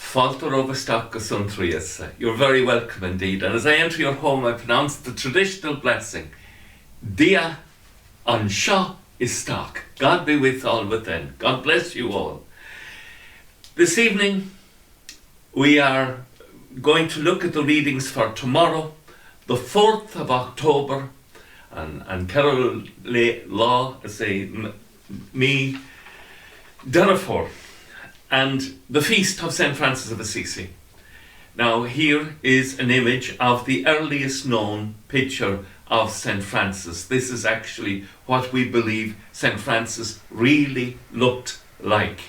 Falter overstock go Suantarí, Íosa. You're very welcome indeed. And as I enter your home, I pronounce the traditional blessing. Dia an seo is stock. God be with all within. God bless you all. This evening, we are going to look at the readings for tomorrow, the 4th of October, and Carol Law, say me, Derriford, and the feast of St. Francis of Assisi. Now here is an image of the earliest known picture of St. Francis. This is actually what we believe St. Francis really looked like.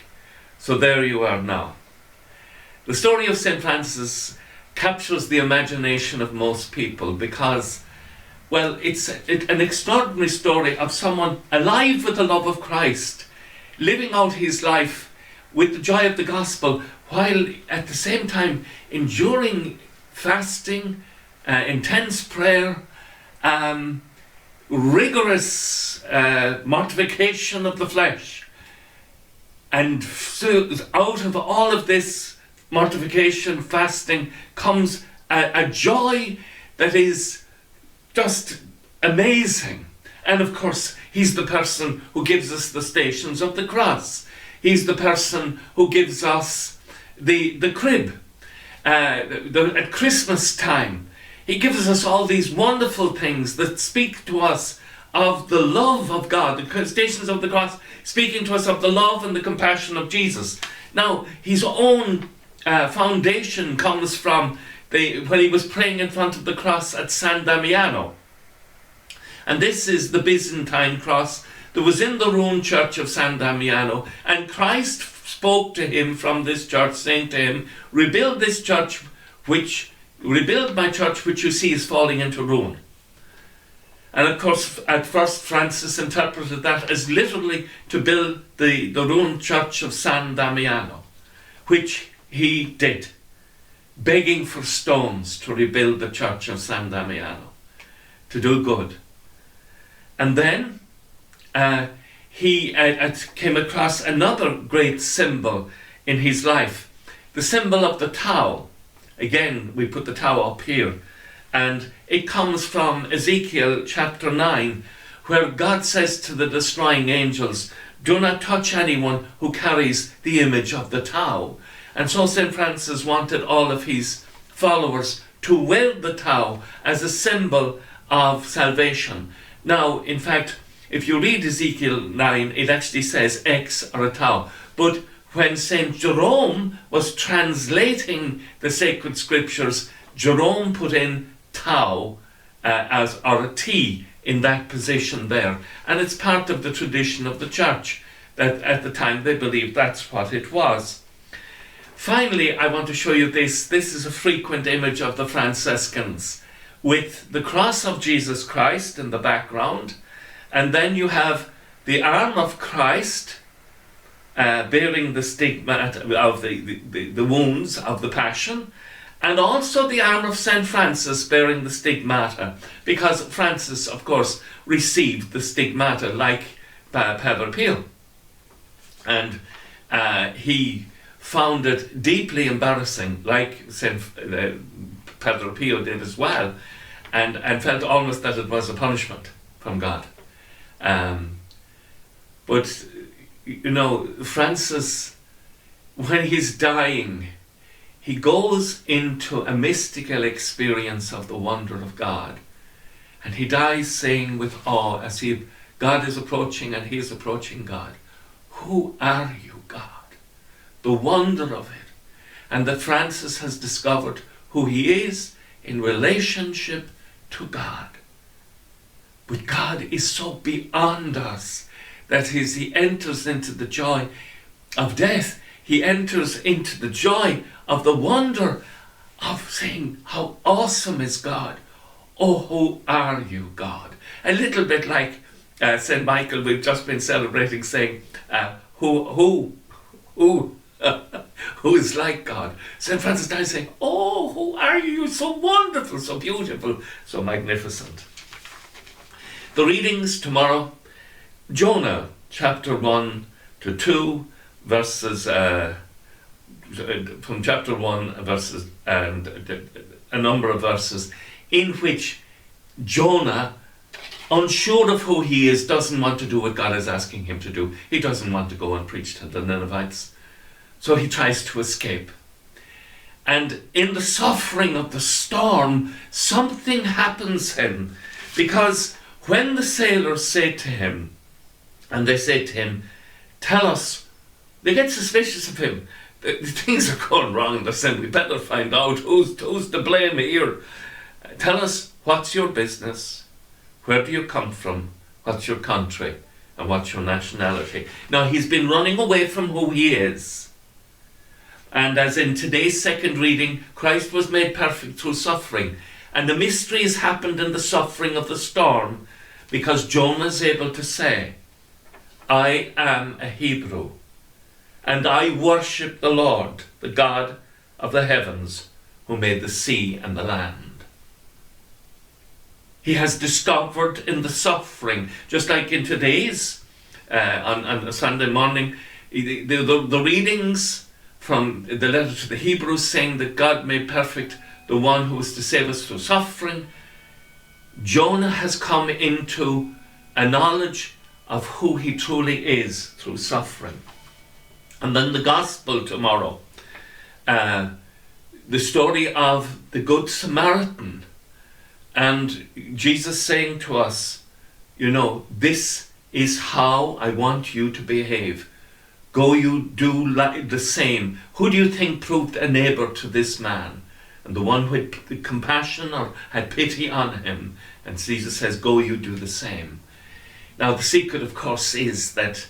So there you are now. The story of St. Francis captures the imagination of most people because, well, it's an extraordinary story of someone alive with the love of Christ, living out his life with the joy of the gospel, while at the same time enduring fasting, intense prayer, rigorous mortification of the flesh. And so out of all of this mortification, fasting, comes a joy that is just amazing. And of course, he's the person who gives us the Stations of the Cross. He's the person who gives us the crib at Christmas time. He gives us all these wonderful things that speak to us of the love of God. The Stations of the Cross speaking to us of the love and the compassion of Jesus. Now, his own foundation comes from when he was praying in front of the cross at San Damiano. And this is the Byzantine Cross that was in the ruined church of San Damiano, and Christ spoke to him from this church, saying to him, rebuild my church which you see is falling into ruin. And of course, at first Francis interpreted that as literally to build the ruined church of San Damiano, which he did, begging for stones to rebuild the church of San Damiano, to do good. And then he came across another great symbol in his life, the symbol of the Tau. Again, we put the Tau up here. And it comes from Ezekiel chapter 9, where God says to the destroying angels, do not touch anyone who carries the image of the Tau. And so St. Francis wanted all of his followers to wear the Tau as a symbol of salvation. Now, in fact, if you read Ezekiel 9, it actually says X or a Tau. But when St. Jerome was translating the sacred scriptures, Jerome put in Tau or a T in that position there. And it's part of the tradition of the church that at the time they believed that's what it was. Finally, I want to show you this. This is a frequent image of the Franciscans with the cross of Jesus Christ in the background. And then you have the arm of Christ bearing the stigmata of the wounds of the Passion, and also the arm of St. Francis bearing the stigmata, because Francis, of course, received the stigmata like Padre Pio. And he found it deeply embarrassing, like St. Padre Pio did as well, and felt almost that it was a punishment from God. But, you know, Francis, when he's dying, he goes into a mystical experience of the wonder of God. And he dies saying with awe, as God is approaching and he is approaching God, who are you, God? The wonder of it. And that Francis has discovered who he is in relationship to God. But God is so beyond us that as he enters into the joy of death, he enters into the joy of the wonder of saying, how awesome is God? Oh, who are you, God? A little bit like St. Michael we've just been celebrating, saying, who is like God? St. Francis dies saying, oh, who are you? You're so wonderful, so beautiful, so magnificent. The readings tomorrow, Jonah chapter 1 to 2, verses from chapter 1 verses and a number of verses in which Jonah, unsure of who he is, doesn't want to do what God is asking him to do. He doesn't want to go and preach to the Ninevites. So he tries to escape. And in the suffering of the storm, something happens to him. Because when the sailors say to him, and they say to him, tell us, they get suspicious of him. Things are going wrong. They're saying, we better find out who's to blame here. Tell us, what's your business? Where do you come from? What's your country? And what's your nationality? Now, he's been running away from who he is. And as in today's second reading, Christ was made perfect through suffering. And the mystery has happened in the suffering of the storm, because Jonah is able to say, I am a Hebrew, and I worship the Lord, the God of the heavens, who made the sea and the land. He has discovered in the suffering, just like in today's, on a Sunday morning, the readings from the letter to the Hebrews saying that God made perfect the one who was to save us through suffering. Jonah has come into a knowledge of who he truly is through suffering. And then the gospel tomorrow, the story of the Good Samaritan, and Jesus saying to us, you know, this is how I want you to behave. Go you do the same. Who do you think proved a neighbour to this man? And the one who had compassion or had pity on him. And Jesus says, go you do the same. Now the secret, of course, is that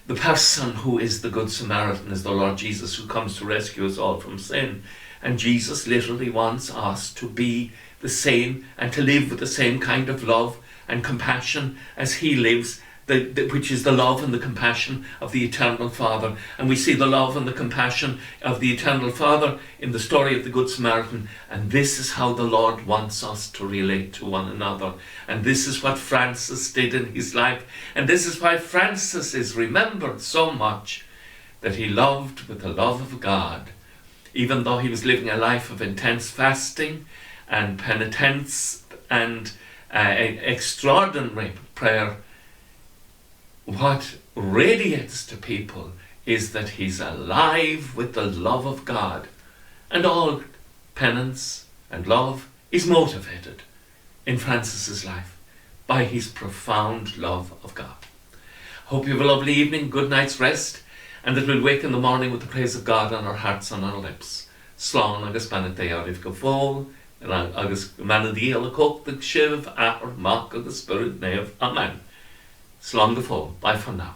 the person who is the Good Samaritan is the Lord Jesus, who comes to rescue us all from sin. And Jesus literally wants us to be the same and to live with the same kind of love and compassion as he lives, which is the love and the compassion of the eternal Father. And we see the love and the compassion of the eternal Father in the story of the Good Samaritan. And this is how the Lord wants us to relate to one another. And this is what Francis did in his life. And this is why Francis is remembered so much, that he loved with the love of God. Even though he was living a life of intense fasting and penitence and extraordinary prayer, what radiates to people is that he's alive with the love of God. And all penance and love is motivated in Francis's life by his profound love of God. Hope you have a lovely evening, good night's rest, and that we'll wake in the morning with the praise of God on our hearts and our lips. Slán agus banadé arif go fól, agus manadí ala cóch the shiv ahar mach agus spirit nev. Amen. Slán go fól. Bye for now.